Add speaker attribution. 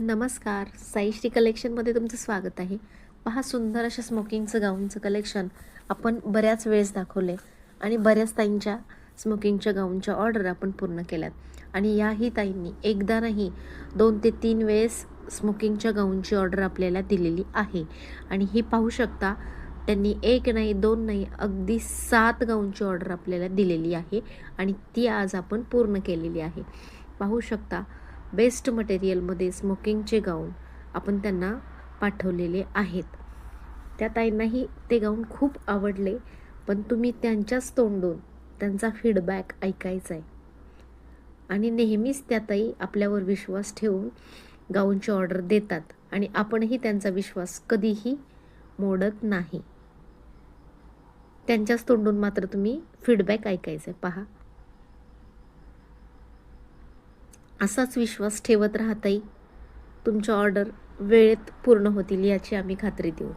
Speaker 1: नमस्कार, साईश्री कलेक्शनमध्ये तुमचं स्वागत आहे. पहा, सुंदर अशा स्मोकिंगचं गाऊनचं कलेक्शन आपण बऱ्याच वेळेस दाखवले आणि बऱ्याच ताईंच्या स्मोकिंगच्या गाऊनच्या ऑर्डर आपण पूर्ण केल्यात. आणि याही ताईंनी एकदा नाही 2 ते 3 वेळेस स्मोकिंगच्या गाऊनची ऑर्डर आपल्याला दिलेली आहे. आणि ही पाहू शकता, त्यांनी 1 नाही 2 नाही अगदी 7 गाऊनची ऑर्डर आपल्याला दिलेली आहे आणि ती आज आपण पूर्ण केलेली आहे. पाहू शकता, बेस्ट मटेरियलमध्ये स्मोकिंगचे गाऊन आपण त्यांना पाठवलेले आहेत. त्या ताईंनाही ते गाऊन खूप आवडले, पण तुम्ही त्यांच्याच तोंडून त्यांचा फीडबॅक ऐकायचा आहे. आणि नेहमीच त्या ताई आपल्यावर विश्वास ठेवून गाऊनची ऑर्डर देतात आणि आपणही त्यांचा विश्वास कधीही मोडत नाही. त्यांच्याच तोंडून मात्र तुम्ही फीडबॅक ऐकायचा आहे. पहा, असाच विश्वास ठेवत राहताही तुमच्या ऑर्डर वेळेत पूर्ण होतील याची आम्ही खात्री देऊ.